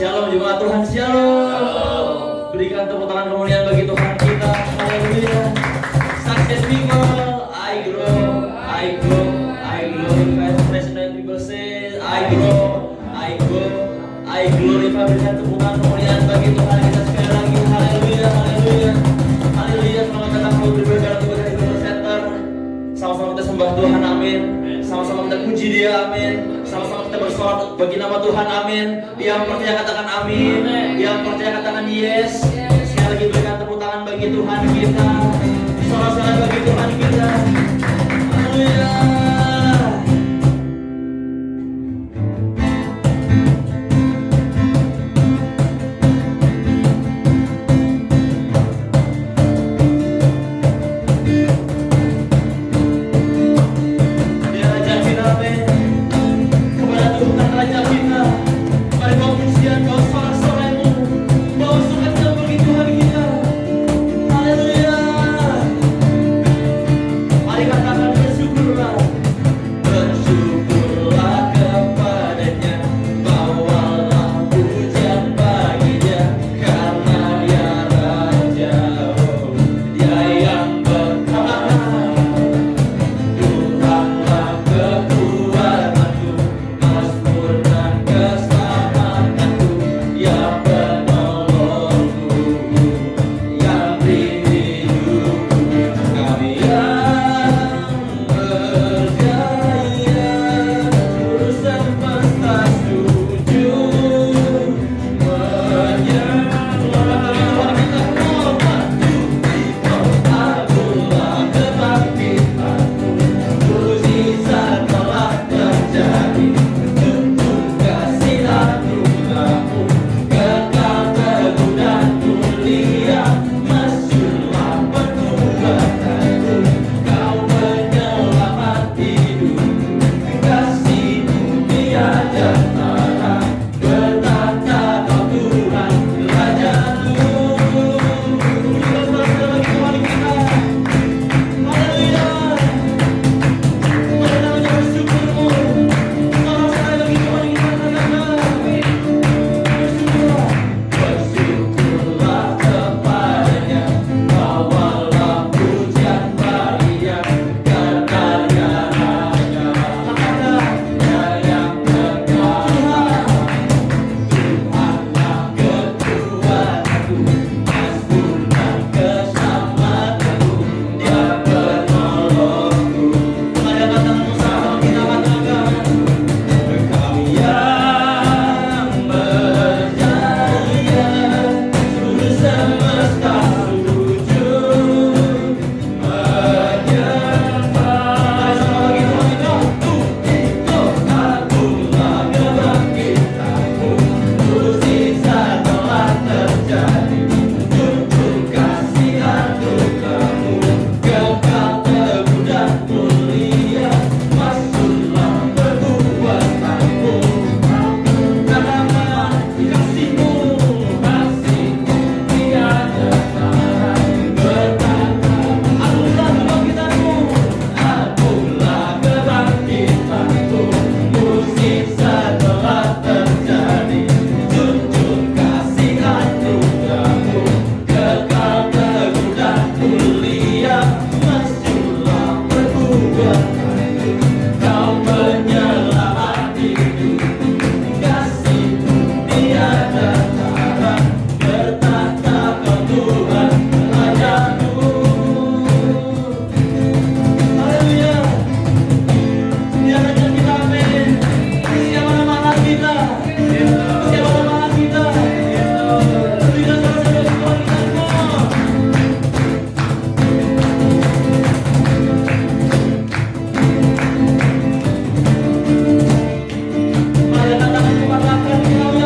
Shalom jemaat Tuhan, shalom. Berikan tepuk tangan kemuliaan bagi Tuhan kita. Haleluya. Success people, I grow, I grow, I glorify. President people say, I grow, I grow, I glorify. Berikan tepuk tangan kemuliaan bagi Tuhan kita sekali lagi. Haleluya, haleluya, haleluya. Selamat datang di berbagai ibadah Global Center. Sama-sama kita sembah Tuhan, amin. Sama-sama kita puji Dia, amin. Sama-sama kita bersorak bagi nama Tuhan, amin. Yang percaya katakan amin. Yang percaya katakan yes. Sekali lagi berikan tepuk tangan bagi Tuhan kita. Sorak-sorai bagi Tuhan kita. Haleluya.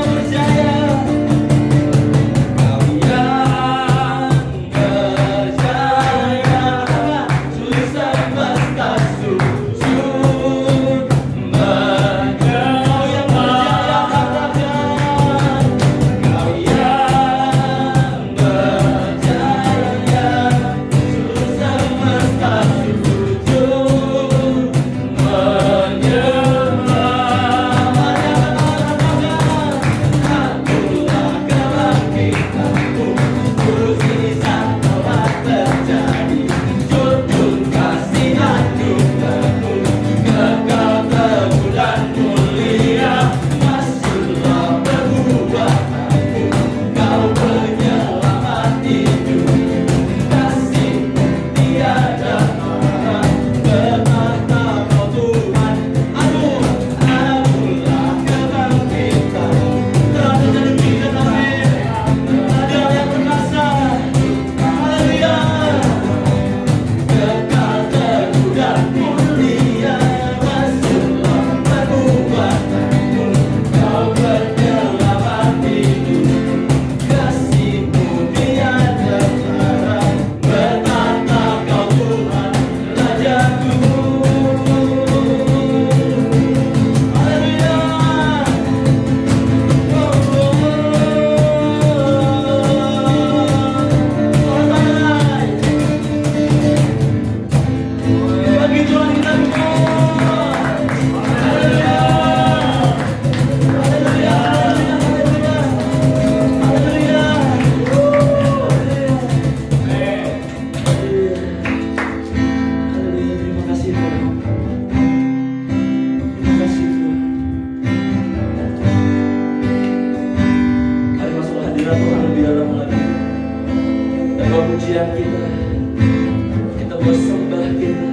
Percaya hadirat Tuhan lebih dalam lagi. Dan pujian kita bersembah kita,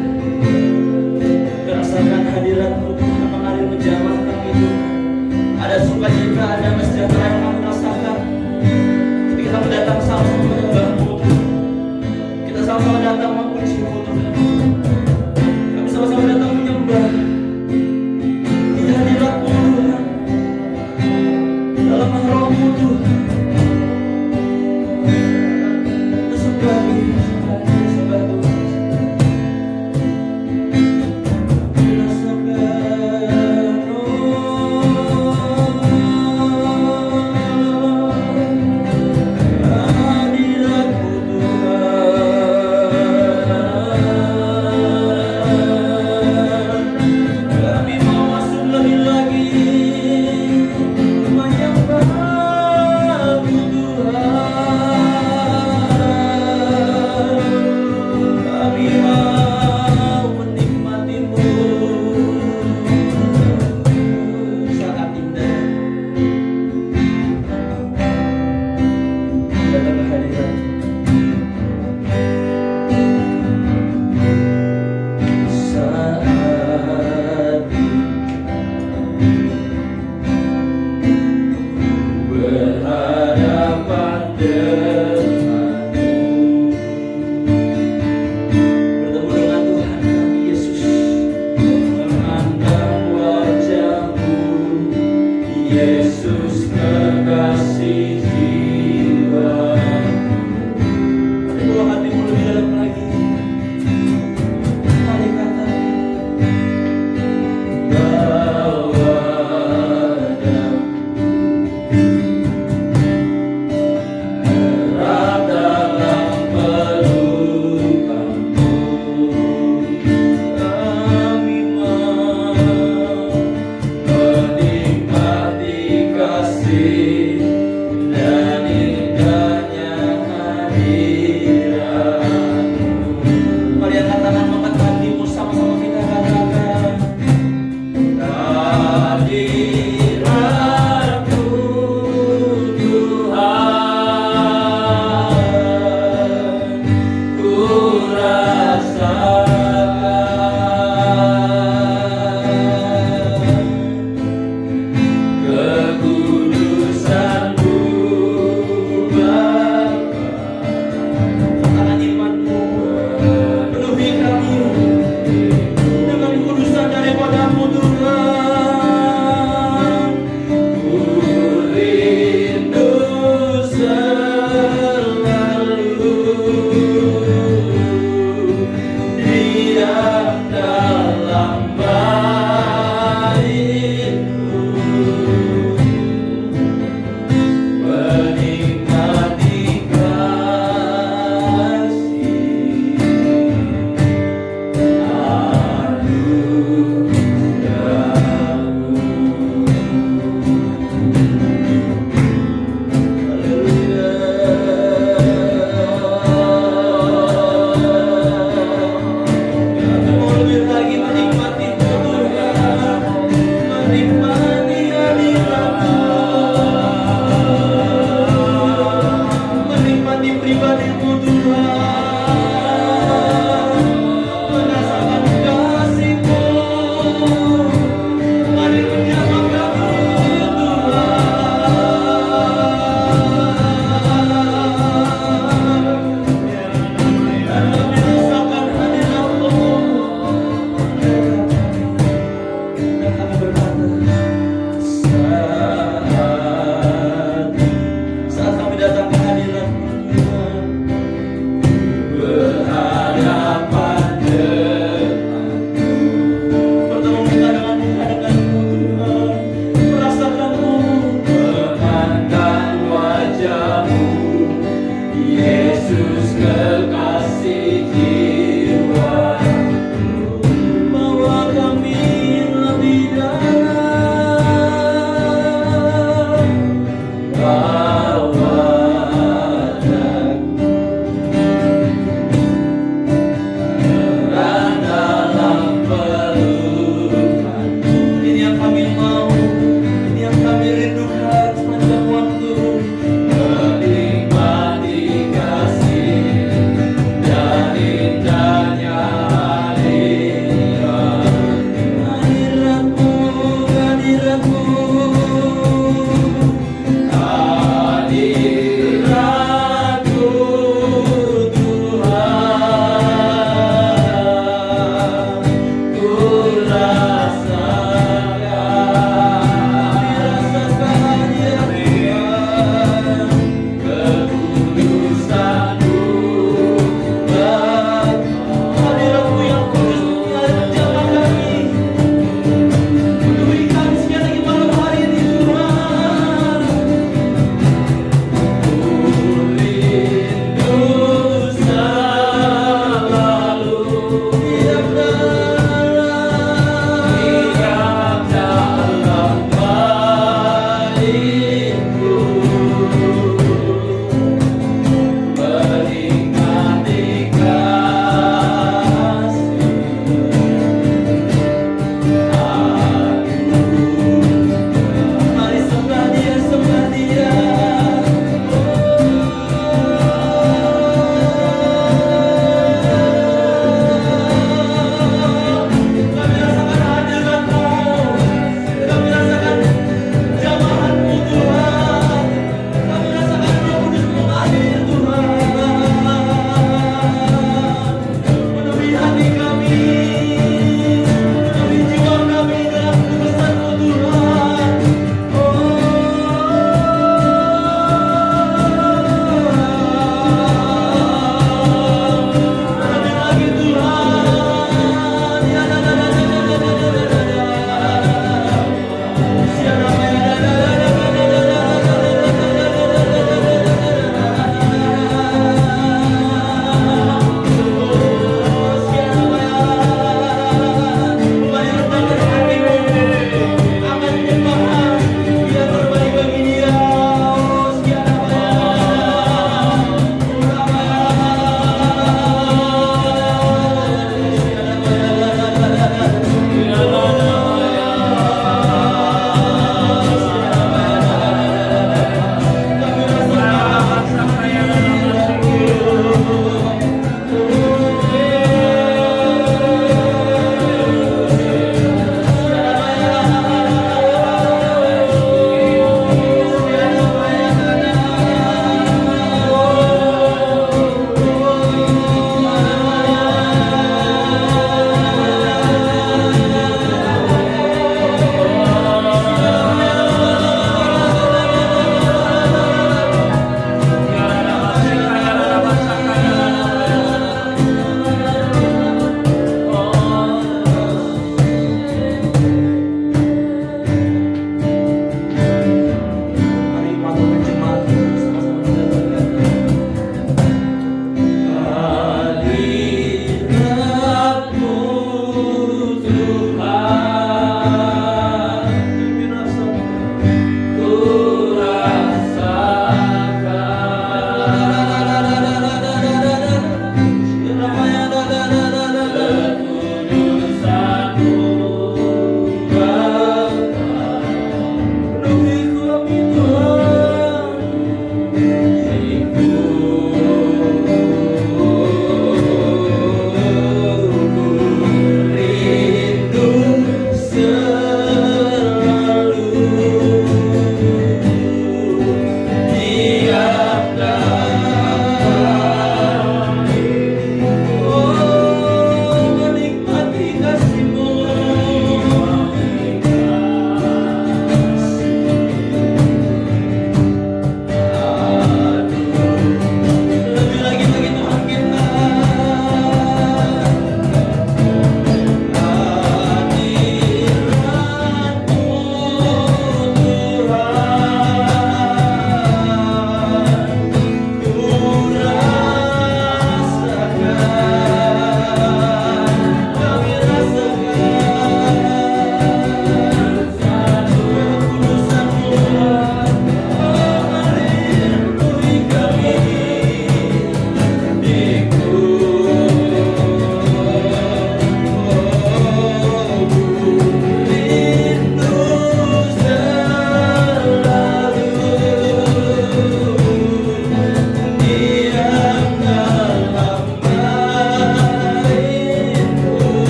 merasakan hadirat-Mu Tuhan mengalir menjamah kami Tuhan. Ada sukacita, ada kesejahteraan yang kami rasakan ketika kami datang sama-sama menyembah-Mu Tuhan. Kita sama-sama datang memuji-Mu Tuhan. Kami sama-sama datang menyembah di hadirat-Mu Tuhan, dalam roh-Mu Tuhan. Kekudusan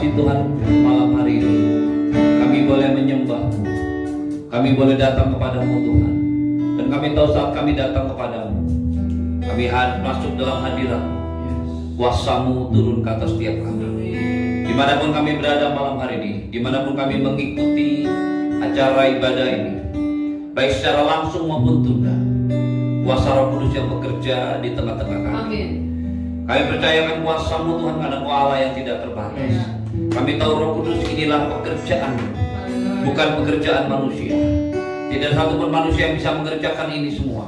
kasih Tuhan, malam hari ini kami boleh menyembah, kami boleh datang kepadamu Tuhan. Dan kami tahu saat kami datang kepadamu, kami masuk dalam hadirat kuasa-Mu turun ke atas setiap kami. Dimanapun kami berada malam hari ini, dimanapun kami mengikuti acara ibadah ini, baik secara langsung maupun tunda, kuasa Roh Kudus yang bekerja di tengah-tengah kami. Amin. Kami percayakan kuasa-Mu Tuhan, karena Engkau Allah yang tidak terbatas. Kami tahu Roh Kudus inilah pekerjaan, bukan pekerjaan manusia. Tidak satu pun manusia yang bisa mengerjakan ini semua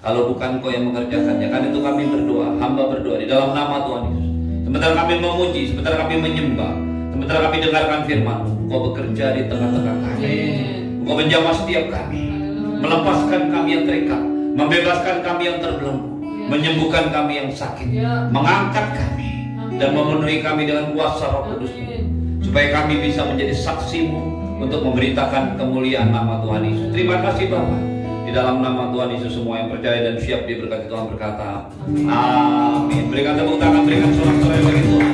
kalau bukan Engkau yang mengerjakannya. Karena itu kami berdoa, hamba berdoa di dalam nama Tuhan Yesus. Sementara kami memuji, sementara kami menyembah, sementara kami dengarkan firman-Mu, Engkau bekerja di tengah-tengah kami. Engkau menjamah setiap kami, melepaskan kami yang terikat, membebaskan kami yang terbelenggu, menyembuhkan kami yang sakit, mengangkat kami dan memenuhi kami dengan kuasa Roh Kudus-Mu, supaya kami bisa menjadi saksi-Mu untuk memberitakan kemuliaan nama Tuhan Yesus. Terima kasih Bapa. Di dalam nama Tuhan Yesus, semua yang percaya dan siap diberkati Tuhan berkata amin. Berikan tepuk tangan, berikan sorak-sorai bagi Tuhan.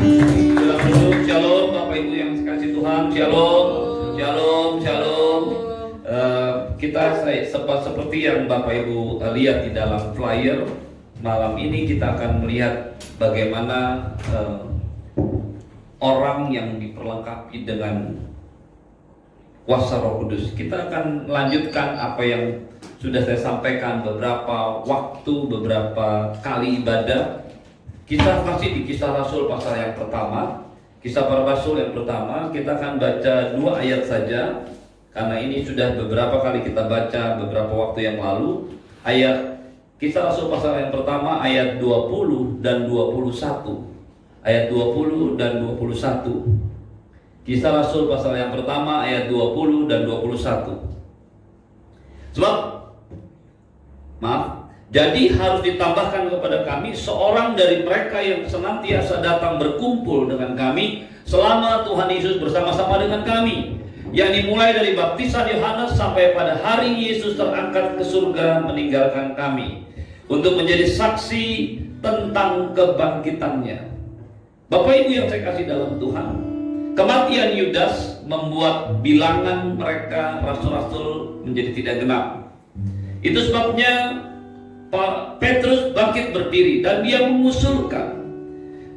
Dalam duduk, shalom Bapak Ibu yang dikasihi Tuhan, shalom, shalom, shalom. Kita seperti yang Bapak Ibu lihat di dalam flyer, malam ini kita akan melihat bagaimana orang yang diperlengkapi dengan kuasa Roh Kudus. Kita akan lanjutkan apa yang sudah saya sampaikan beberapa waktu, beberapa kali ibadah. Kisah masih di Kisah Rasul pasal yang pertama. Kisah para Rasul yang pertama, kita akan baca 2 ayat saja, karena ini sudah beberapa kali kita baca beberapa waktu yang lalu. Ayat Kisah Rasul pasal yang pertama ayat 20 dan 21. Ayat 20 dan 21. Kisah Rasul pasal yang pertama ayat 20 dan 21. Jadi harus ditambahkan kepada kami seorang dari mereka yang senantiasa datang berkumpul dengan kami selama Tuhan Yesus bersama-sama dengan kami, yakni mulai dari baptisan Yohanes sampai pada hari Yesus terangkat ke surga meninggalkan kami, untuk menjadi saksi tentang kebangkitannya. Bapak Ibu yang saya kasih dalam Tuhan, kematian Yudas membuat bilangan mereka rasul-rasul menjadi tidak genap. Itu sebabnya Pak Petrus bangkit berdiri dan dia mengusulkan.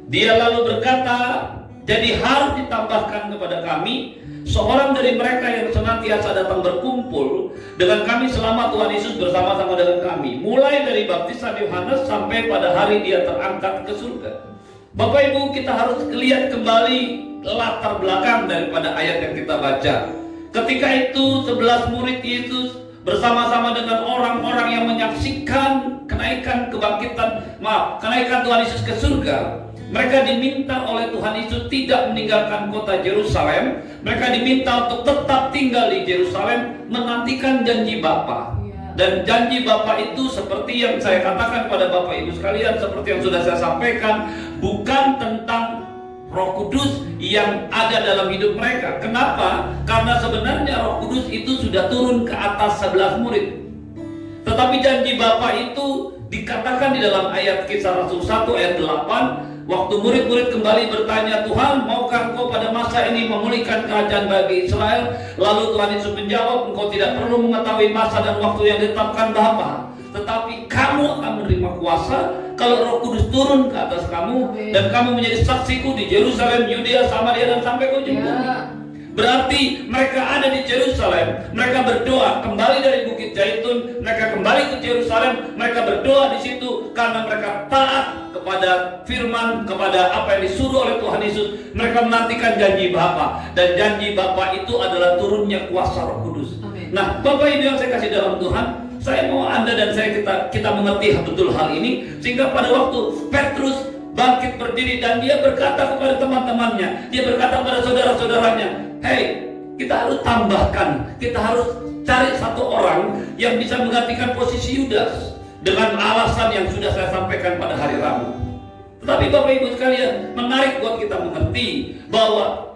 Dia lalu berkata, jadi harus ditambahkan kepada kami seorang dari mereka yang senantiasa datang berkumpul dengan kami selama Tuhan Yesus bersama-sama dengan kami, mulai dari baptisan Yohanes sampai pada hari dia terangkat ke surga. Bapak Ibu, kita harus lihat kembali latar belakang daripada ayat yang kita baca. Ketika itu 11 murid Yesus bersama-sama dengan orang-orang yang menyaksikan kenaikan Tuhan Yesus ke surga. Mereka diminta oleh Tuhan Yesus tidak meninggalkan kota Yerusalem. Mereka diminta untuk tetap tinggal di Yerusalem, menantikan janji Bapa. Dan janji Bapa itu seperti yang saya katakan pada Bapak Ibu sekalian, seperti yang sudah saya sampaikan, bukan tentang Roh Kudus yang ada dalam hidup mereka. Kenapa? Karena sebenarnya Roh Kudus itu sudah turun ke atas 11 murid. Tetapi janji Bapa itu dikatakan di dalam ayat Kisah Rasul 1 ayat 8, waktu murid-murid kembali bertanya, Tuhan, maukah Engkau pada masa ini memulihkan kerajaan bagi Israel? Lalu Tuhan Yesus menjawab, Engkau tidak perlu mengetahui masa dan waktu yang ditetapkan Bapa, tetapi kamu akan menerima kuasa kalau Roh Kudus turun ke atas kamu, dan kamu menjadi saksiku di Yerusalem, Yudea, Samaria, dan sampai ke ujung bumi. Berarti mereka ada di Yerusalem, mereka berdoa kembali dari Bukit Zaitun, mereka kembali ke Yerusalem, mereka berdoa di situ karena mereka taat kepada firman, kepada apa yang disuruh oleh Tuhan Yesus. Mereka menantikan janji Bapa, dan janji Bapa itu adalah turunnya kuasa Roh Kudus. Amin. Nah, Bapak Ibu yang saya kasih dalam Tuhan, saya mau Anda dan saya kita mengerti betul hal ini, sehingga pada waktu Petrus bangkit berdiri dan dia berkata kepada teman-temannya, dia berkata kepada saudara-saudaranya, hey, kita harus tambahkan, kita harus cari satu orang yang bisa menggantikan posisi Yudas, dengan alasan yang sudah saya sampaikan pada hari Rabu. Tetapi Bapak Ibu sekalian, menarik buat kita mengerti bahwa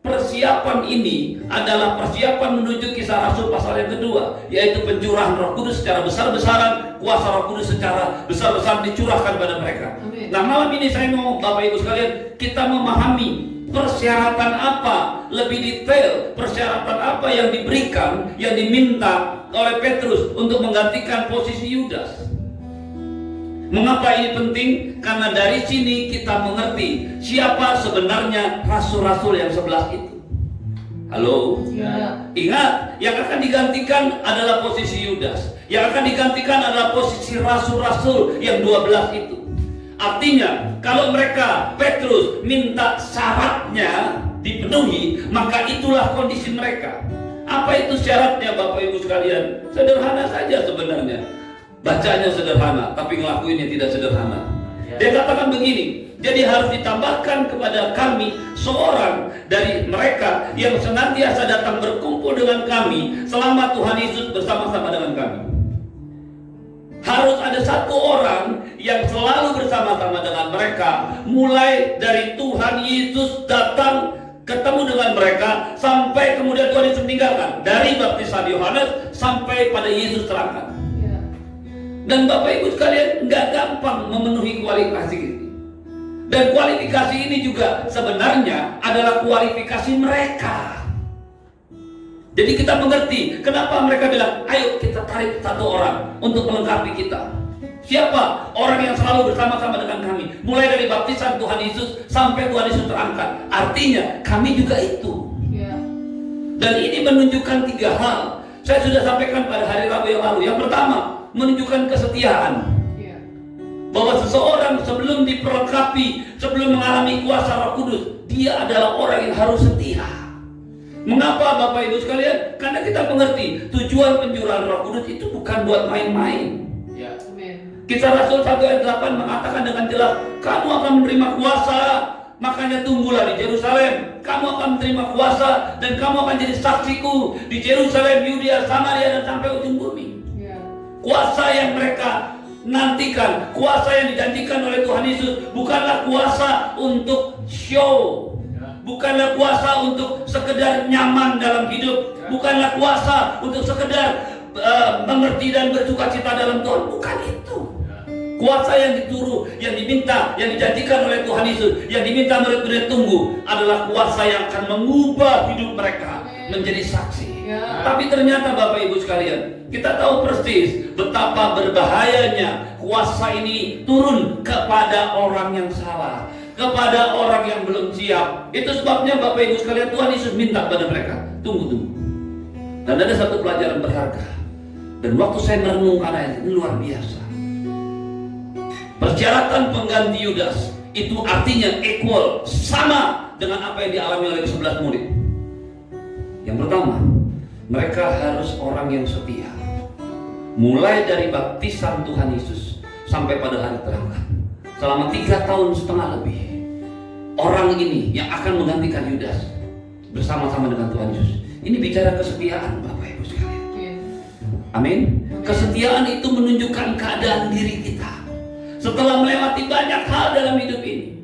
persiapan ini adalah persiapan menuju Kisah Rasul pasal yang kedua, yaitu pencurahan Roh Kudus secara besar-besaran, kuasa Roh Kudus secara besar-besaran dicurahkan pada mereka. Amin. Nah, malam ini saya mau Bapak Ibu sekalian, kita memahami persyaratan apa lebih detail, persyaratan apa yang diberikan, yang diminta oleh Petrus untuk menggantikan posisi Yudas. Mengapa ini penting? Karena dari sini kita mengerti siapa sebenarnya rasul-rasul yang 11 itu. Halo? Ya. Ingat, yang akan digantikan adalah posisi Yudas. Yang akan digantikan adalah posisi rasul-rasul yang 12 itu. Artinya, kalau mereka, Petrus, minta syaratnya dipenuhi, maka itulah kondisi mereka. Apa itu syaratnya Bapak Ibu sekalian? Sederhana saja sebenarnya. Bacanya sederhana, tapi ngelakuinnya tidak sederhana. Dia katakan begini, jadi harus ditambahkan kepada kami seorang dari mereka yang senantiasa datang berkumpul dengan kami selama Tuhan Yesus bersama-sama dengan kami. Harus ada satu orang yang selalu bersama-sama dengan mereka, mulai dari Tuhan Yesus datang ketemu dengan mereka sampai kemudian Tuhan Yesus meninggalkan, dari baptisan Yohanes sampai pada Yesus terangkat. Dan Bapak Ibu sekalian, nggak gampang memenuhi kualifikasi ini. Dan kualifikasi ini juga sebenarnya adalah kualifikasi mereka. Jadi kita mengerti kenapa mereka bilang, ayo kita tarik satu orang untuk melengkapi kita. Siapa? Orang yang selalu bersama-sama dengan kami, mulai dari baptisan Tuhan Yesus sampai Tuhan Yesus terangkat. Artinya kami juga itu. Dan ini menunjukkan 3 hal. Saya sudah sampaikan pada hari Rabu yang lalu. Yang pertama, menunjukkan kesetiaan. Bahwa seseorang sebelum diperlengkapi, sebelum mengalami kuasa Roh Kudus, dia adalah orang yang harus setia. Mengapa Bapak Ibu sekalian? Karena kita mengerti tujuan pencurahan Roh Kudus itu bukan buat main-main. Kisah Rasul 1 ayat 8 mengatakan dengan jelas, kamu akan menerima kuasa, makanya tunggulah di Yerusalem. Kamu akan menerima kuasa dan kamu akan jadi saksiku di Yerusalem, Yudea, Samaria dan sampai ujung bumi. Kuasa yang mereka nantikan, kuasa yang dijanjikan oleh Tuhan Yesus bukanlah kuasa untuk show, bukanlah kuasa untuk sekedar nyaman dalam hidup, bukanlah kuasa untuk sekedar mengerti dan bersukacita dalam Tuhan, bukan itu. Kuasa yang dituru, yang diminta, yang dijanjikan oleh Tuhan Yesus, yang diminta murid-murid tunggu adalah kuasa yang akan mengubah hidup mereka menjadi saksi. Tapi ternyata Bapak Ibu sekalian, kita tahu persis betapa berbahayanya kuasa ini turun kepada orang yang salah, kepada orang yang belum siap. Itu sebabnya Bapak Ibu sekalian, Tuhan Yesus minta pada mereka, tunggu. Dan ada satu pelajaran berharga. Dan waktu saya merenungkan ayat ini luar biasa. Persyaratan pengganti Yudas itu artinya equal, sama dengan apa yang dialami oleh 11 murid. Yang pertama, mereka harus orang yang setia. Mulai dari baptisan Tuhan Yesus sampai pada hari terangkat, selama 3 tahun setengah lebih, orang ini yang akan menggantikan Yudas bersama-sama dengan Tuhan Yesus. Ini bicara kesetiaan Bapak Ibu sekalian. Amin. Kesetiaan itu menunjukkan keadaan diri kita setelah melewati banyak hal dalam hidup ini.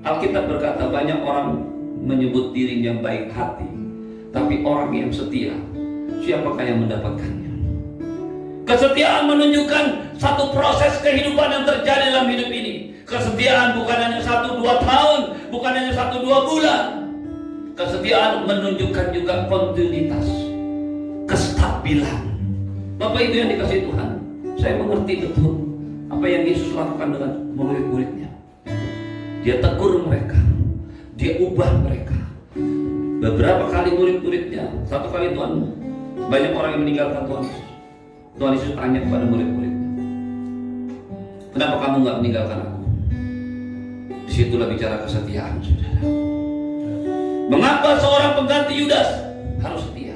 Alkitab berkata banyak orang menyebut dirinya baik hati, tapi orang yang setia, siapakah yang mendapatkannya? Kesetiaan menunjukkan satu proses kehidupan yang terjadi dalam hidup ini. Kesetiaan bukan hanya 1-2 tahun, bukan hanya 1-2 bulan. Kesetiaan menunjukkan juga kontinuitas, kestabilan. Bapak Ibu yang dikasihi Tuhan, saya mengerti betul apa yang Yesus lakukan dengan murid-muridnya. Dia tegur mereka, dia ubah mereka. Beberapa kali murid-muridnya, satu kali Tuhan, banyak orang yang meninggalkan Tuhan Yesus. Tuhan Yesus tanya kepada murid-muridnya, kenapa kamu nggak meninggalkan aku? Disitulah bicara kesetiaan, saudara. Mengapa seorang pengganti Yudas harus setia?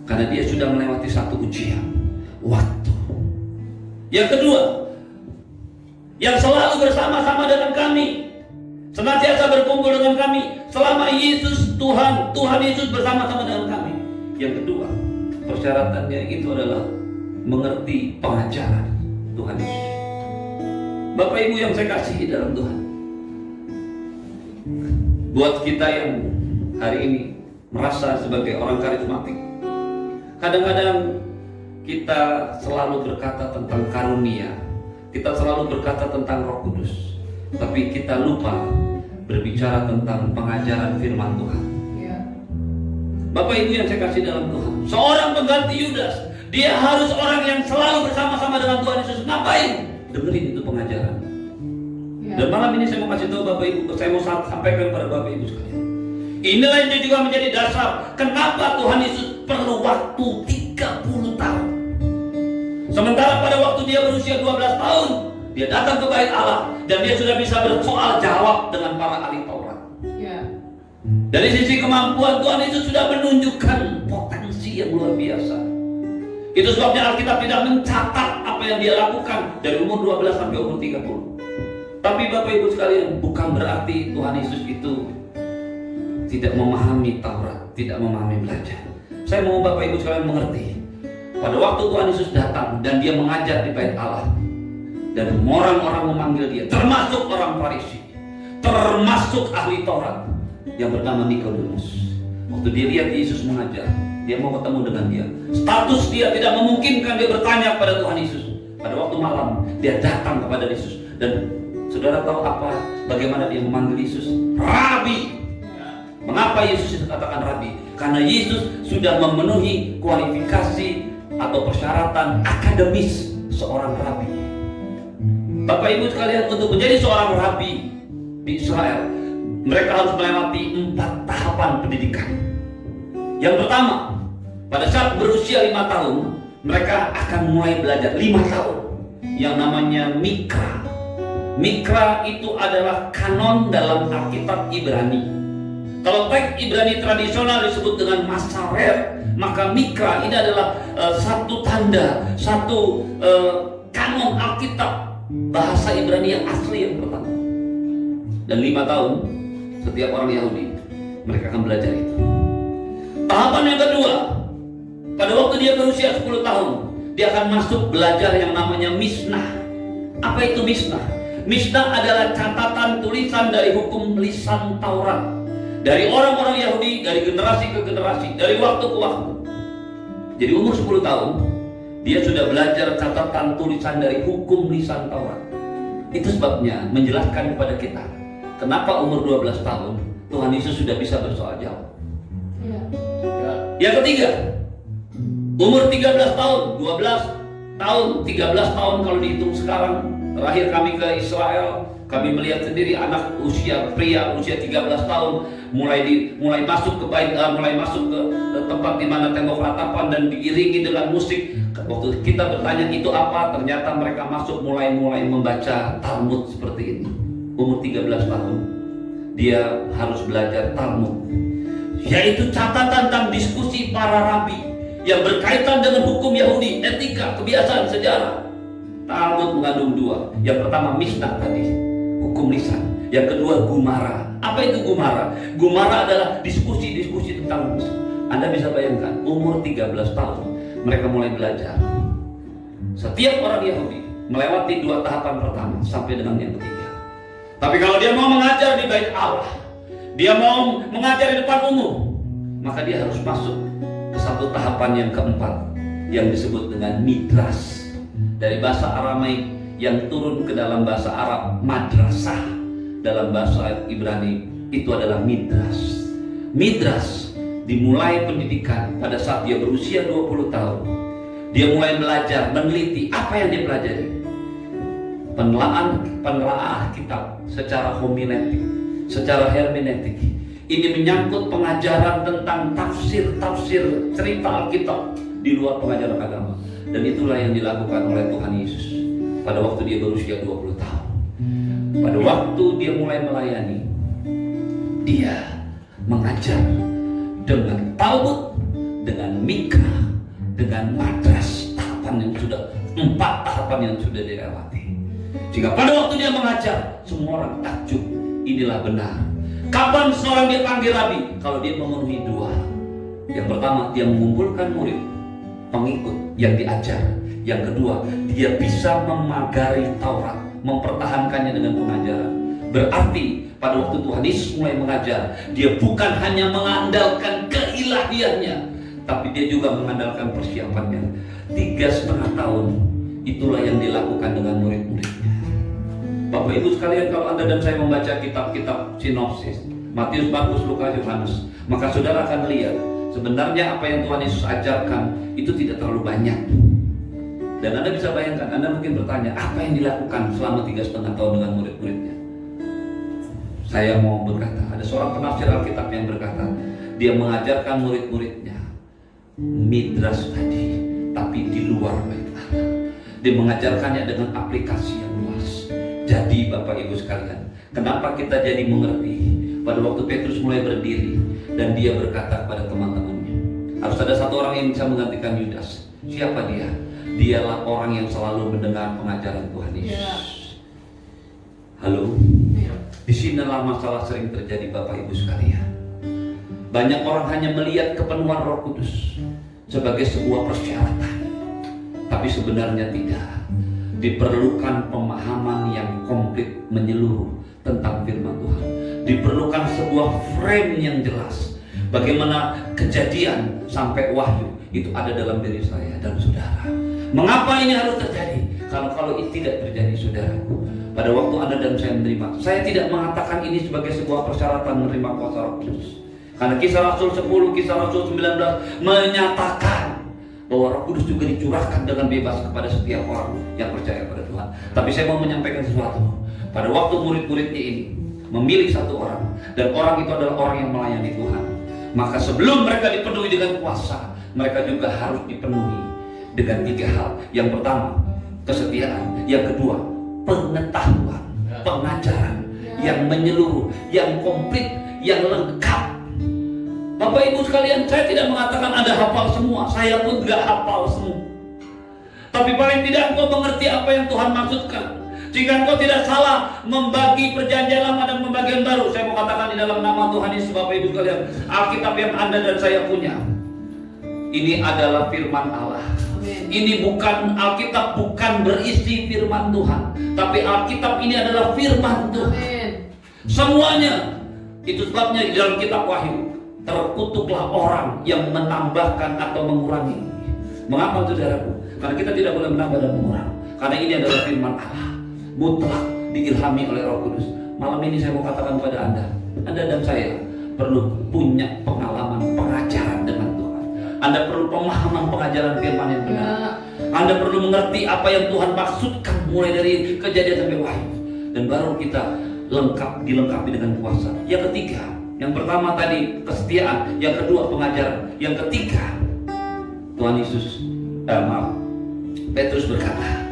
Karena dia sudah melewati satu ujian, waktu. Yang kedua, yang selalu bersama-sama dengan kami, senantiasa berkumpul dengan kami selama Tuhan Yesus bersama-sama dengan kami. Yang kedua, persyaratannya itu adalah mengerti pengajaran Tuhan Yesus. Bapak Ibu yang saya kasihi dalam Tuhan, buat kita yang hari ini merasa sebagai orang karismatik, kadang-kadang kita selalu berkata tentang karunia, kita selalu berkata tentang Roh Kudus, tapi kita lupa berbicara tentang pengajaran firman Tuhan. Bapak Ibu yang saya kasih dalam Tuhan, seorang pengganti Yudas, dia harus orang yang selalu bersama-sama dengan Tuhan Yesus. Ngapain? Dengerin itu pengajaran. Dan malam ini saya mau kasih tahu Bapak Ibu, saya mau sampaikan kepada Bapak Ibu sekalian. Inilah yang juga menjadi dasar kenapa Tuhan Yesus perlu waktu 30 tahun. Sementara pada waktu dia berusia 12 tahun, dia datang ke bait Allah dan dia sudah bisa bersoal jawab dengan para ahli Taurat. Dari sisi kemampuan, Tuhan Yesus sudah menunjukkan potensi yang luar biasa. Itu sebabnya Alkitab tidak mencatat apa yang dia lakukan dari umur 12 sampai umur 30. Tapi Bapak Ibu sekalian, bukan berarti Tuhan Yesus itu tidak memahami Taurat, tidak memahami belajar. Saya mau Bapak Ibu sekalian mengerti, pada waktu Tuhan Yesus datang dan dia mengajar di bait Allah, dan orang-orang memanggil dia, termasuk orang Farisi, termasuk ahli Taurat yang bernama Nikodemus. Waktu dia lihat Yesus mengajar, dia mau ketemu dengan dia. Status dia tidak memungkinkan dia bertanya kepada Tuhan Yesus. Pada waktu malam dia datang kepada Yesus, dan saudara tahu apa? Bagaimana dia memanggil Yesus? Rabi. Mengapa Yesus dikatakan Rabi? Karena Yesus sudah memenuhi kualifikasi atau persyaratan akademis seorang Rabi. Bapak Ibu sekalian, untuk menjadi seorang Rabi di Israel, mereka harus melewati 4 tahapan pendidikan. Yang pertama, pada saat berusia 5 tahun, mereka akan mulai belajar 5 tahun yang namanya Mikra. Mikra itu adalah kanon dalam Alkitab Ibrani. Kalau teks Ibrani tradisional disebut dengan Masaret, maka Mikra ini adalah satu tanda, satu kanon Alkitab bahasa Ibrani yang asli yang pertama. Dan 5 tahun setiap orang Yahudi mereka akan belajar itu. Tahapan yang kedua, pada waktu dia berusia 10 tahun, dia akan masuk belajar yang namanya Mishnah. Apa itu Mishnah? Mishnah adalah catatan tulisan dari hukum lisan Taurat, dari orang-orang Yahudi, dari generasi ke generasi, dari waktu ke waktu. Jadi umur 10 tahun dia sudah belajar catatan tulisan dari hukum lisan Taurat. Itu sebabnya menjelaskan kepada kita kenapa umur 12 tahun Tuhan Yesus sudah bisa bersoal jawab. Yang ketiga, umur 13 tahun, 12 tahun, 13 tahun kalau dihitung sekarang. Terakhir kami ke Israel, kami melihat sendiri anak pria usia 13 tahun mulai masuk ke tempat di mana tembok ratapan dan diiringi dengan musik. Waktu kita bertanya itu apa, ternyata mereka masuk mulai membaca Talmud seperti ini. Umur 13 tahun dia harus belajar Talmud, yaitu catatan tentang diskusi para rabi yang berkaitan dengan hukum Yahudi, etika, kebiasaan, sejarah. Talmud mengandung 2. Yang pertama Mishnah tadi, hukum lisan. Yang kedua Gumara. Apa itu Gumara? Gumara adalah diskusi-diskusi tentang lisan. Anda bisa bayangkan, umur 13 tahun mereka mulai belajar. Setiap orang Yahudi melewati 2 tahapan pertama sampai dengan yang ketiga. Tapi kalau dia mau mengajar di bait Allah, dia mau mengajar di depan umum, maka dia harus masuk ke satu tahapan yang keempat yang disebut dengan Midrash. Dari bahasa Aramaik yang turun ke dalam bahasa Arab, madrasah. Dalam bahasa Ibrani itu adalah Midrash. Midrash dimulai pendidikan pada saat dia berusia 20 tahun. Dia mulai belajar, meneliti apa yang dia pelajari. Penelaah kitab secara homiletik, secara hermeneutik. Ini menyangkut pengajaran tentang tafsir cerita Alkitab di luar pengajaran agama. Dan itulah yang dilakukan oleh Tuhan Yesus pada waktu dia berusia 20 tahun. Pada waktu dia mulai melayani, dia mengajar dengan Talmud, dengan Mikra, dengan Madrasah, tahapan yang sudah 4 tahapan yang sudah dilewati. Jika pada waktu dia mengajar, semua orang takjub, inilah benar. Kapan seorang dia panggil rabi? Kalau dia memenuhi 2. Yang pertama, dia mengumpulkan murid, pengikut yang diajar. Yang kedua, dia bisa memagari Taurat, mempertahankannya dengan pengajaran. Berarti pada waktu Tuhan Yesus mulai mengajar, dia bukan hanya mengandalkan keilahiannya, tapi dia juga mengandalkan persiapannya. 3,5 tahun itulah yang dilakukan dengan murid-muridnya. Bapak Ibu sekalian, kalau Anda dan saya membaca kitab-kitab sinopsis, Matius, Markus, Lukas, Yohanes, maka saudara akan lihat sebenarnya apa yang Tuhan Yesus ajarkan itu tidak terlalu banyak. Dan Anda bisa bayangkan, Anda mungkin bertanya, apa yang dilakukan selama 3,5 tahun dengan murid-muridnya? Saya mau berkata, ada seorang penafsir Alkitab yang berkata, dia mengajarkan murid-muridnya midrash tadi, tapi di luar bait Allah. Dia mengajarkannya dengan aplikasi yang luas. Jadi Bapak Ibu sekalian, kenapa kita jadi mengerti pada waktu Petrus mulai berdiri dan dia berkata kepada teman-temannya, harus ada satu orang yang bisa menggantikan Yudas. Siapa dia? Dialah orang yang selalu mendengar pengajaran Tuhan Yesus. Halo? Disinilah masalah sering terjadi Bapak Ibu sekalian. Banyak orang hanya melihat kepenuhan Roh Kudus sebagai sebuah persyaratan, tapi sebenarnya tidak. Diperlukan pemahaman yang komplit menyeluruh tentang firman Tuhan. Diperlukan sebuah frame yang jelas. Bagaimana Kejadian sampai Wahyu itu ada dalam diri saya dan saudara. Mengapa ini harus terjadi? Kalau itu tidak terjadi, saudaraku, pada waktu Anda dan saya menerima, saya tidak mengatakan ini sebagai sebuah persyaratan menerima kuasa Roh Kudus. Karena Kisah Rasul 10, Kisah Rasul 19 menyatakan bahwa Roh Kudus juga dicurahkan dengan bebas kepada setiap orang yang percaya pada Tuhan. Tapi saya mau menyampaikan sesuatu. Pada waktu murid-muridnya ini memilih satu orang, dan orang itu adalah orang yang melayani Tuhan, maka sebelum mereka dipenuhi dengan kuasa, mereka juga harus dipenuhi dengan 3 hal. Yang pertama, kesetiaan. Yang kedua, pengetahuan, pengajaran yang menyeluruh, yang komplit, yang lengkap. Bapak Ibu sekalian, saya tidak mengatakan Anda hafal semua, saya pun tidak hafal semua. Tapi paling tidak engkau mengerti apa yang Tuhan maksudkan. Jika engkau tidak salah membagi perjanjian lama dan membagi yang baru, saya mau katakan di dalam nama Tuhan Yesus, Bapak Ibu sekalian, Alkitab yang Anda dan saya punya, ini adalah firman Allah. Ini bukan Alkitab, bukan berisi firman Tuhan, tapi Alkitab ini adalah firman Tuhan. Semuanya. Itu sebabnya di dalam kitab Wahyu, terkutuklah orang yang menambahkan atau mengurangi. Mengapa saudaraku? Karena kita tidak boleh menambah dan mengurangi. Karena ini adalah firman Allah, mutlak diilhami oleh Roh Kudus. Malam ini saya mau katakan kepada Anda dan saya perlu punya pengalaman pengajaran dengan Tuhan. Anda perlu pemahaman pengajaran firman yang benar. Anda perlu mengerti apa yang Tuhan maksudkan mulai dari Kejadian sampai Wahyu. Dan baru kita dilengkapi dengan kuasa. Yang ketiga, yang pertama tadi kesetiaan, yang kedua pengajaran, yang ketiga Tuhan Yesus, Petrus berkata,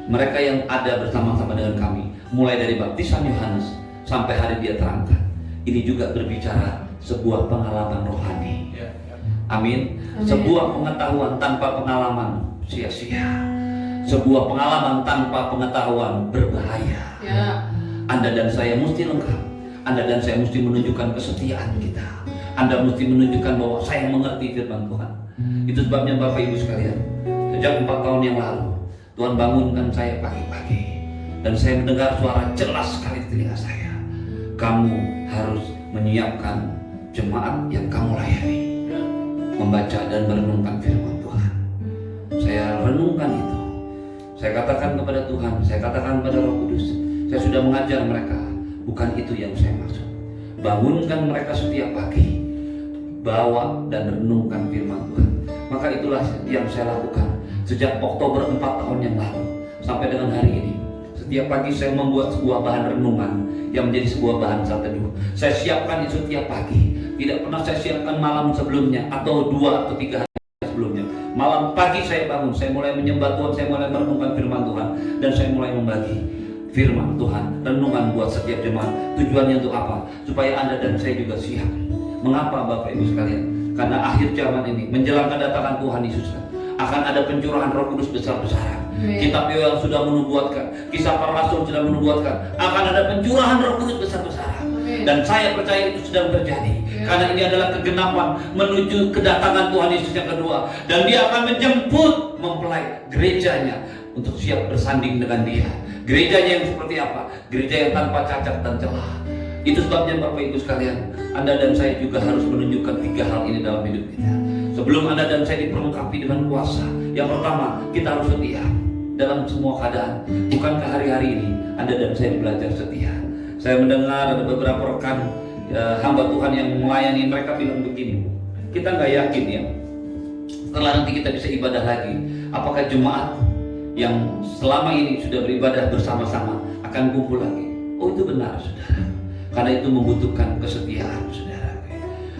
mereka yang ada bersama-sama dengan kami, mulai dari baptisan Yohanes sampai hari dia terangkat, ini juga berbicara sebuah pengalaman rohani. Amin. Sebuah pengetahuan tanpa pengalaman sia-sia. Sebuah pengalaman tanpa pengetahuan berbahaya. Anda dan saya mesti lengkap. Anda dan saya mesti menunjukkan kesetiaan kita. Anda mesti menunjukkan bahwa saya mengerti firman Tuhan. Itu sebabnya Bapak Ibu sekalian, sejak 4 tahun yang lalu Tuhan bangunkan saya pagi-pagi, dan saya mendengar suara jelas sekali di telinga saya. Kamu harus menyiapkan jemaat yang kamu layani, membaca dan merenungkan firman Tuhan. Saya renungkan itu. Saya katakan kepada Tuhan, saya katakan kepada Roh Kudus, saya sudah mengajar mereka. Bukan itu yang saya maksud. Bangunkan mereka setiap pagi, bawa dan renungkan firman Tuhan. Maka itulah yang saya lakukan sejak Oktober 4 tahun yang lalu sampai dengan hari ini. Setiap pagi saya membuat sebuah bahan renungan yang menjadi sebuah bahan saat teduh. Saya siapkan itu setiap pagi. Tidak pernah saya siapkan malam sebelumnya atau 2 atau 3 hari sebelumnya. Malam pagi saya bangun, saya mulai menyembah Tuhan, saya mulai merenungkan firman Tuhan, dan saya mulai membagi firman Tuhan, renungan buat setiap jemaat. Tujuannya untuk apa? Supaya Anda dan saya juga siap. Mengapa Bapak Ibu sekalian? Karena akhir zaman ini, menjelang kedatangan Tuhan Yesus, akan ada pencurahan Roh Kudus besar-besaran. Kitab Yoel sudah menubuatkan, Kisah Para Rasul sudah menubuatkan, akan ada pencurahan Roh Kudus besar-besaran. Dan saya percaya itu sedang terjadi. Karena ini adalah kegenapan menuju kedatangan Tuhan Yesus yang kedua. Dan dia akan menjemput mempelai gerejanya untuk siap bersanding dengan dia. Gerejanya yang seperti apa? Gereja yang tanpa cacat dan celah. Itu sebabnya Bapak Ibu sekalian, Anda dan saya juga harus menunjukkan 3 hal ini dalam hidup kita. Sebelum Anda dan saya diperlengkapi dengan kuasa, yang pertama, kita harus setia. dalam semua keadaan. Bukankah hari-hari ini Anda dan saya belajar setia? Saya mendengar ada beberapa rekan hamba Tuhan yang melayani, mereka bilang begini, kita nggak yakin ya setelah nanti kita bisa ibadah lagi, apakah jemaat yang selama ini sudah beribadah bersama-sama akan kumpul lagi. Oh, itu benar saudara, karena itu membutuhkan kesetiaan saudara.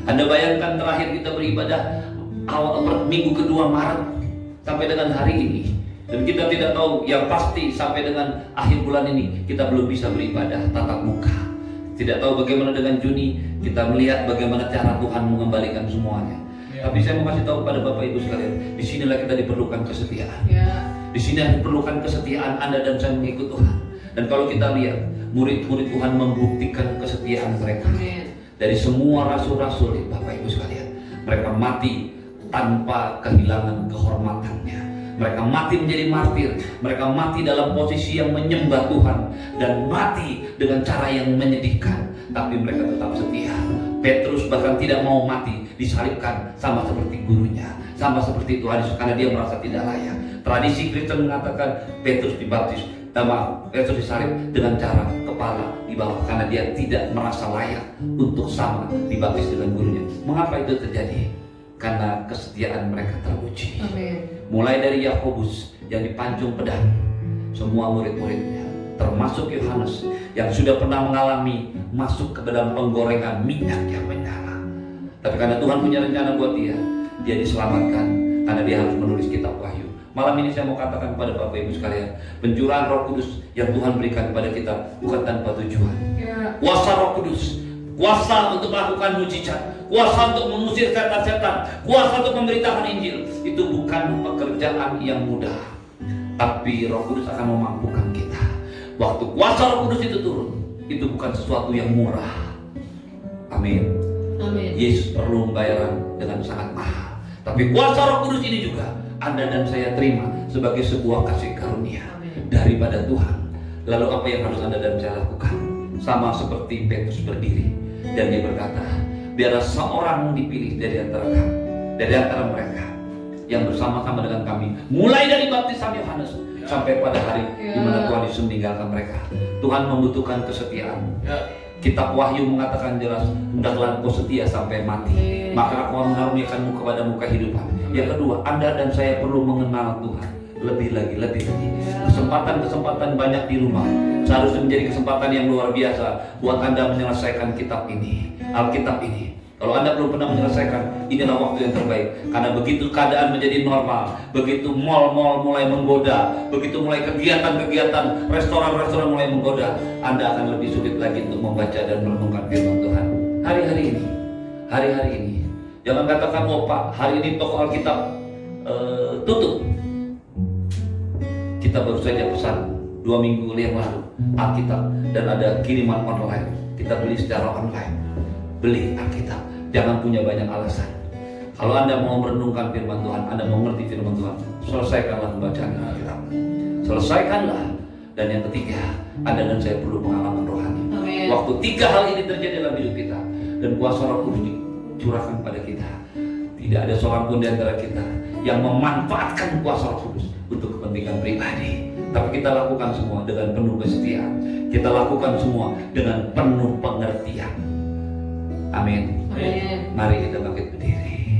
Anda bayangkan terakhir kita beribadah awal minggu kedua Maret sampai dengan hari ini, dan kita tidak tahu yang pasti sampai dengan akhir bulan ini kita belum bisa beribadah tatap muka. Tidak tahu bagaimana dengan Juni, kita melihat bagaimana cara Tuhan mengembalikan semuanya. Tapi saya mau kasih tahu pada Bapak Ibu sekalian, disinilah kita diperlukan kesetiaan. Di sini diperlukan kesetiaan Anda dan saya mengikut Tuhan. Dan kalau kita lihat murid-murid Tuhan membuktikan kesetiaan mereka. Dari semua rasul-rasul, Bapak Ibu sekalian, mereka mati tanpa kehilangan kehormatannya. Mereka mati menjadi martir. Mereka mati dalam posisi yang menyembah Tuhan dan mati dengan cara yang menyedihkan. Tapi mereka tetap setia. Petrus bahkan tidak mau mati, disalibkan sama seperti gurunya, sama seperti Tuhan Yesus, karena dia merasa tidak layak. Tradisi Kristen mengatakan Petrus dibaptis, Petrus disalib dengan cara kepala di bawah, karena dia tidak merasa layak untuk sama dibaptis dengan gurunya. Mengapa itu terjadi? Karena kesetiaan mereka teruji. Mulai dari Yakobus yang dipancung pedang, semua murid-muridnya, termasuk Yohanes yang sudah pernah mengalami masuk ke dalam penggorengan minyak yang menyala. Tapi karena Tuhan punya rencana buat dia diselamatkan karena dia harus menulis kitab Wahyu. Malam ini saya mau katakan kepada Bapak Ibu sekalian, pencurahan Roh Kudus yang Tuhan berikan kepada kita bukan tanpa tujuan. Kuasa Roh Kudus, kuasa untuk melakukan mujizat, kuasa untuk mengusir setan-setan, kuasa untuk memberitakan Injil, itu bukan pekerjaan yang mudah. Tapi Roh Kudus akan memampukan kita. Waktu kuasa Roh Kudus itu turun, itu bukan sesuatu yang murah. Amin. Yesus perlu pembayaran dengan sangat mahal. Tapi kuasa Roh Kudus ini juga Anda dan saya terima sebagai sebuah kasih karunia daripada Tuhan. Lalu apa yang harus Anda dan saya lakukan? Sama seperti Petrus berdiri dan dia berkata, biarlah seorang dipilih dari antara mereka yang bersama-sama dengan kami, mulai dari baptisan Yohanes sampai pada hari di mana Tuhan Yesus meninggalkan mereka. Tuhan membutuhkan kesetiaan. Kitab Wahyu mengatakan jelas, hendaklah engkau setia sampai mati, maka aku mengaruniakanmu kepadamu kehidupan. Yang kedua, Anda dan saya perlu mengenal Tuhan lebih lagi. Kesempatan banyak di rumah, seharusnya menjadi kesempatan yang luar biasa buat Anda menyelesaikan kitab ini, Alkitab ini. Kalau Anda belum pernah menyelesaikan, inilah waktu yang terbaik. Karena begitu keadaan menjadi normal, begitu mal-mal mulai menggoda, begitu mulai kegiatan-kegiatan, restoran-restoran mulai menggoda, Anda akan lebih sulit lagi untuk membaca dan merenungkan firman Tuhan. Hari-hari ini, jangan katakan, oh Pak, hari ini toko Alkitab tutup. Kita baru saja pesan 2 minggu yang lalu Alkitab dan ada kiriman online. Kita beli secara online. Beli Alkitab, jangan punya banyak alasan. Kalau Anda mau merenungkan firman Tuhan, Anda mau mengerti firman Tuhan, selesaikanlah pembacaan Alkitab. Selesaikanlah. Dan yang ketiga, Anda dan saya perlu pengalaman rohani. Waktu 3 hal ini terjadi dalam hidup kita dan kuasa Roh Kudus dicurahkan pada kita, tidak ada seorang pun di antara kita yang memanfaatkan kuasa Roh Kudus untuk kepentingan pribadi. Tapi kita lakukan semua dengan penuh kesetiaan. Kita lakukan semua dengan penuh pengertian. Amin. Mari kita bangkit berdiri.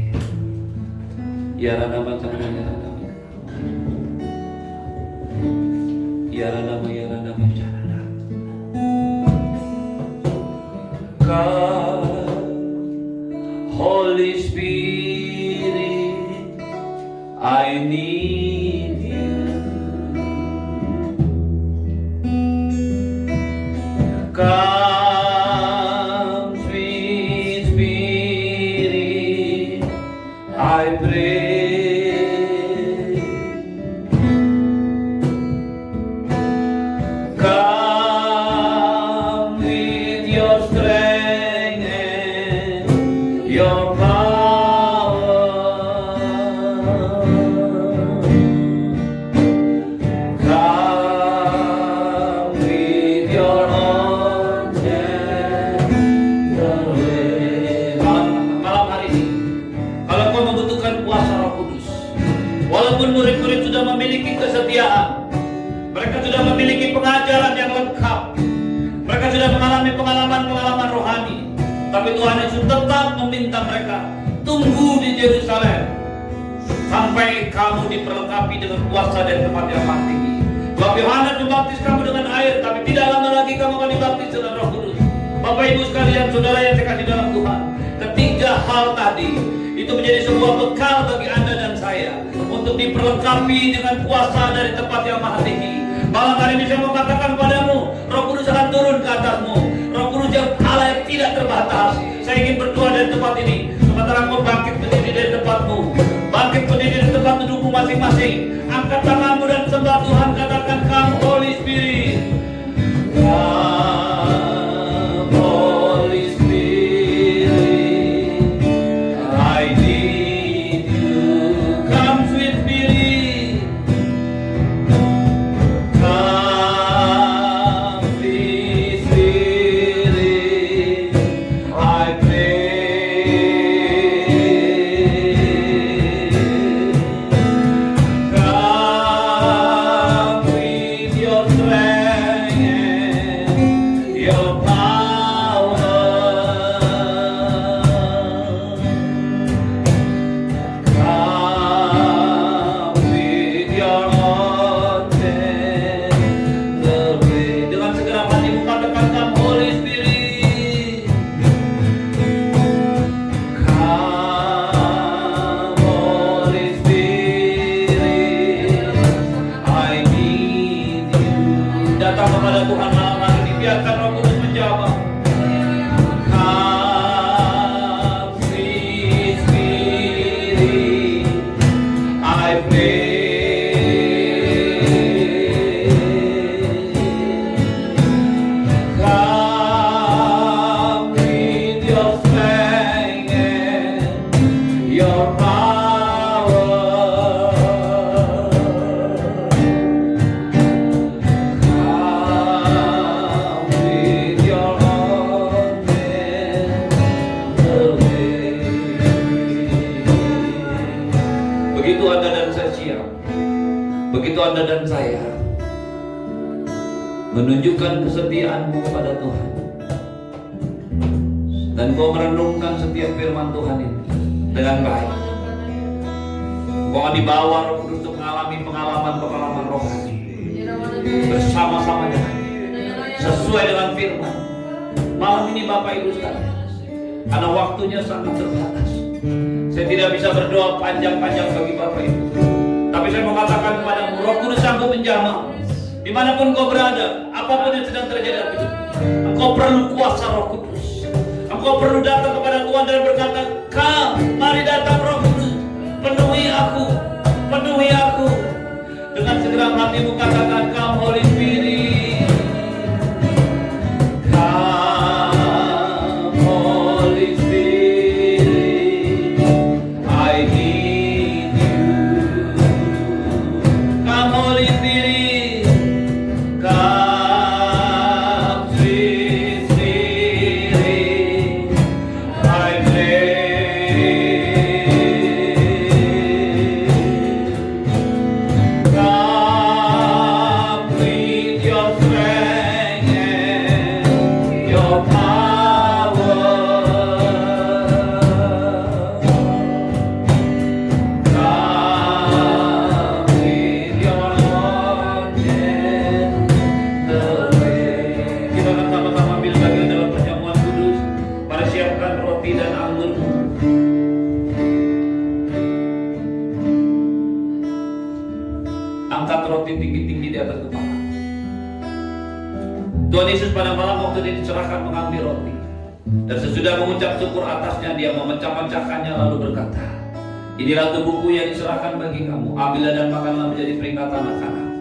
Ya Rana Macana, ya Rana Ya Rana, ya Rana Macana. God, Holy Spirit, I need you. God, I pray, come with your strength and your power, come with your arms and your way. Malam hari ini, kalau kau membutuhkan kuasa Roh Kudus, walaupun murid-murid sudah memiliki kesetiaan, sudah memiliki pengajaran yang lengkap. Mereka sudah mengalami pengalaman-pengalaman rohani. Tapi Tuhan Yesus tetap meminta mereka, tunggu di Yerusalem sampai kamu diperlengkapi dengan kuasa dan tempat yang maha tinggi. Sebab Yohanes membaptis kamu dengan air, tapi tidak lama lagi kamu akan dibaptis dengan Roh Kudus. Bapak Ibu sekalian, saudara yang saya kasih dalam Tuhan, ketiga hal tadi itu menjadi sebuah bekal bagi Anda dan saya untuk diperlengkapi dengan kuasa dari tempat yang maha tinggi. Malam hari ini saya mau katakan padamu, Roh Kudus akan turun ke atasmu. Roh Kudus yang Allah yang tidak terbatas. Saya ingin berdoa dari tempat ini. Sementara engkau bangkit berdiri dari tempatmu, bangkit berdiri dari tempat dudukmu masing-masing. Angkat tanganmu dan sembah Tuhan. Katakan, Come Holy Spirit. Come Holy Spirit. I need you. Come sweet Spirit. Come sweet Spirit. I come with your strength and your power. Come with your tender way. Dengan segera hatimu katakan, Come Holy Spirit. Come Holy Spirit. I need you. Datang kepada Tuhan malam hari ini. Biarkan Roh Kudus menjawab. Come sweet Spirit. I pray. Come with your strength and your power. Come with your tender way. Begitu Anda dan saya siap, begitu Anda dan saya menunjukkan kesetiaanmu kepada Tuhan, dan kau merenungkan setiap firman Tuhan ini dengan baik, kau akan dibawa Roh Kudus untuk mengalami pengalaman-pengalaman rohani bersama-sama dengan sesuai dengan firman. Malam ini Bapak Ibu sekalian, karena waktunya sangat terbatas, saya tidak bisa berdoa panjang-panjang bagi Bapak Ibu. Tapi saya mau katakan kepadamu, Roh Kudus sanggup menjamah dimanapun kau berada, apapun yang sedang terjadi dalam hidup. Engkau perlu kuasa Roh Kudus. Engkau perlu datang kepada Tuhan dan berkata, Come, mari datang Roh Kudus, penuhi aku, penuhi aku. Dengan segenap hatimu katakan, Come Holy Spirit. Come Holy Spirit. I need you. Come Holy Spirit. Come sweet Spirit. I pray. Come with your strength and your power. Come with your tender way. Kita akan sama-sama ambil bagian dalam perjamuan kudus. Mari siapkan roti dan anggurmu. Angkat roti tinggi-tinggi di atas kepala. Tuhan Yesus pada malam waktu dia diserahkan mengambil roti, dan sesudah mengucap syukur atasnya, dia memecah-mecahkannya lalu berkata, inilah tubuhku yang diserahkan bagi kamu, ambillah dan makanlah menjadi peringatan akan aku.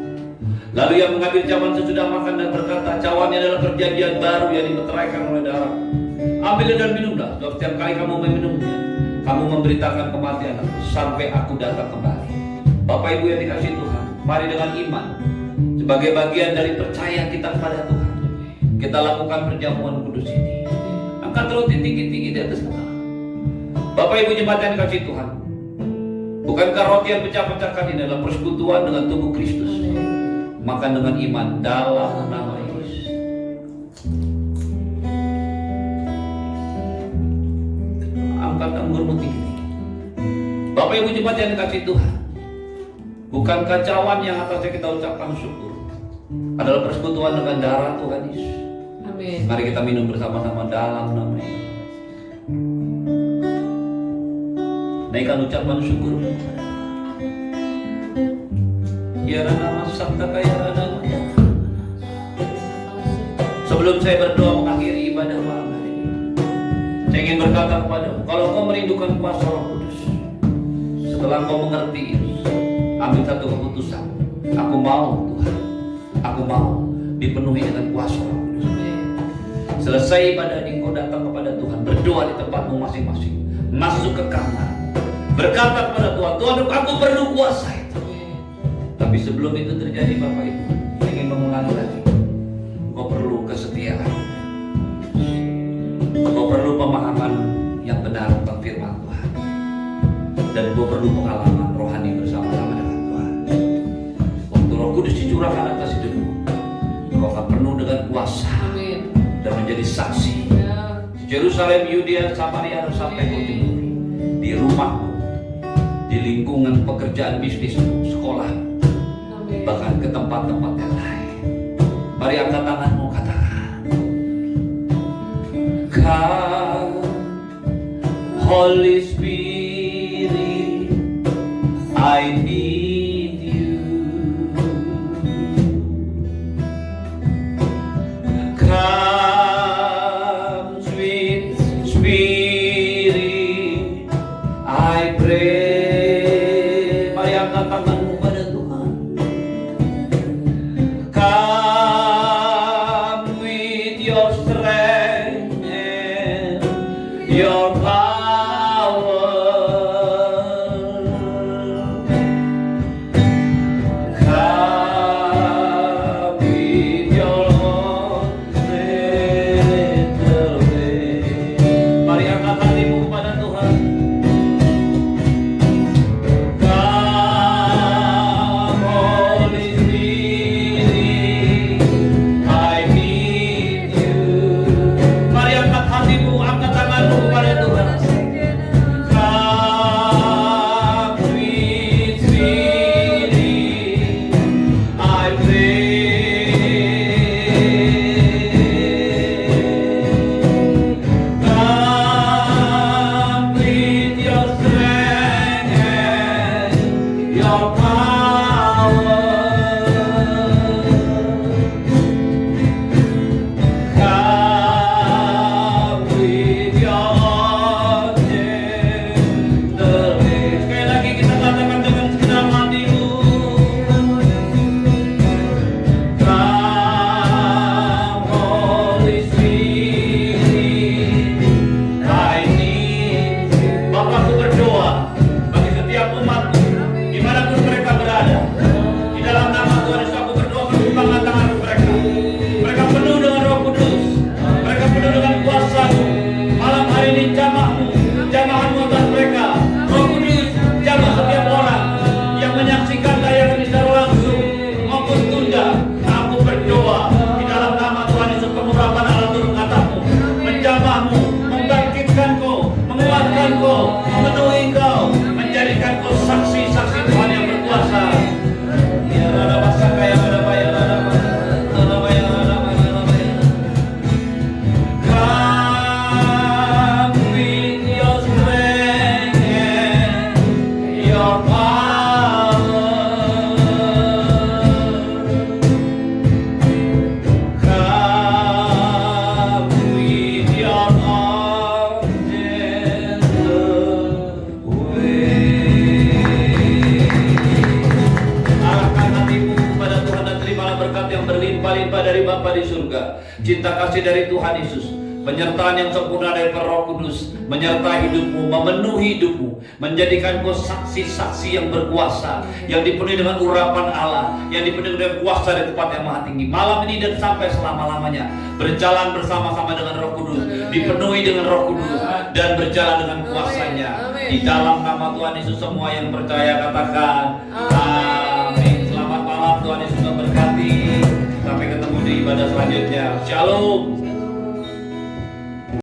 Lalu ia mengambil cawan sesudah makan dan berkata, cawan ini adalah perjanjian baru yang dimeteraikan oleh darah. Ambillah dan minumlah, sebab setiap kali kamu meminumnya, kamu memberitakan kematian aku sampai aku datang kembali. Bapak Ibu yang dikasihi Tuhan, mari dengan iman sebagai bagian dari percaya kita kepada Tuhan, kita lakukan perjamuan kudus ini. Angkat roti tinggi-tinggi di atas kepala. Bapak Ibu jemaat yang dikasihi Tuhan, bukankah roti yang pecah-pecahkan ini adalah persekutuan dengan tubuh Kristus? Maka dengan iman dalam nama Yesus. Angkat anggurmu tinggi-tinggi. Bapak Ibu jemaat yang dikasihi Tuhan, bukan kacauan yang atasnya kita ucapkan syukur adalah persekutuan dengan darah Tuhan Yesus. Amin. Mari kita minum bersama-sama dalam nama Yesus. Naikkan ucapan syukur. Ya nama sabda kaya nama. Sebelum saya berdoa mengakhiri ibadah malam hari ini, saya ingin berkata kepadamu, kalau kau merindukan kuasa Roh Kudus, setelah kau mengerti ini, ambil satu keputusan. Aku mau Tuhan, aku mau dipenuhi dengan kuasa Roh Kudus. Selesai ibadah ini, kau datang kepada Tuhan, berdoa di tempatmu masing-masing, masuk ke kamar, berkata kepada Tuhan, Tuhan aku perlu kuasa itu. Tapi sebelum itu terjadi Bapak Ibu, saya ingin mengulangi lagi, kau perlu kesetiaan, kau perlu pemahaman yang benar tentang firman Tuhan, dan kau perlu pengalaman rohani bersama-sama dengan Tuhan. Waktu Roh Kudus dicurahkan atas hidupmu, kau akan penuh dengan kuasa. Amin. Dan menjadi saksi di Yerusalem, Yudea, Samaria, dan sampai ke ujung bumi, di rumahmu, di lingkungan pekerjaan bisnismu, sekolah, bahkan ke tempat-tempat yang lain. Mari angkat tanganmu, katakan, Come, Holy Spirit, I need you. Come, sweet Spirit, I pray. Mari angkat tanganmu pada Tuhan. Come with your strength and your power. Come with your little way. Mari angkat hatimu kepada Tuhan. Come, Holy Spirit, I need you. Mari angkat hatimu, angkat tanganmu kepada Tuhan. Come, sweet Spirit, I pray. Come with your strength and your power. Come with your gentle ways. Sekali lagi kita katakan dengan segenap hatimu. Come, Holy Spirit, I need you. Bapakku berdoa bagi setiap umatmu, dimanapun mereka berada. Di dalam nama Tuhan Yesus aku berdoa perkembangan tangan mereka. Mereka penuh dengan Roh Kudus. Mereka penuh dengan kuasa-Mu. Malam hari ini jamahmu, jamahanmu atas mereka. Roh Kudus, jamah setiap orang yang menyaksikan tayangan ini secara langsung maupun tunda. Aku berdoa di dalam nama Tuhan Yesus, pengurapan Allah turun atasmu, menjamahmu, membangkitkan kau, menguatkan kau, memenuhi kau, menjadikan kau saksi-saksi Tuhan yang berkuasa. Ya rada basah kaya rada bayar rada bayar rada bayar. Come with your strength and your power. Come with your gentle way. Arahkan hatimu kepada Tuhan dan terimalah berkat yang berlimpah-limpah dari Bapa di surga, cinta kasih dari Tuhan Yesus, penyertaan yang sempurna dari Roh Kudus, menyertai hidupmu, memenuhi hidupmu, menjadikan kau saksi-saksi yang berkuasa, yang dipenuhi dengan urapan Allah, yang dipenuhi dengan kuasa dari tempat yang maha tinggi. Malam ini dan sampai selama-lamanya, berjalan bersama-sama dengan Roh Kudus, dipenuhi dengan Roh Kudus, dan berjalan dengan kuasanya. Di dalam nama Tuhan Yesus, semua yang percaya katakan amin. Selamat malam, Tuhan Yesus memberkati. ibadah selanjutnya. Shalom.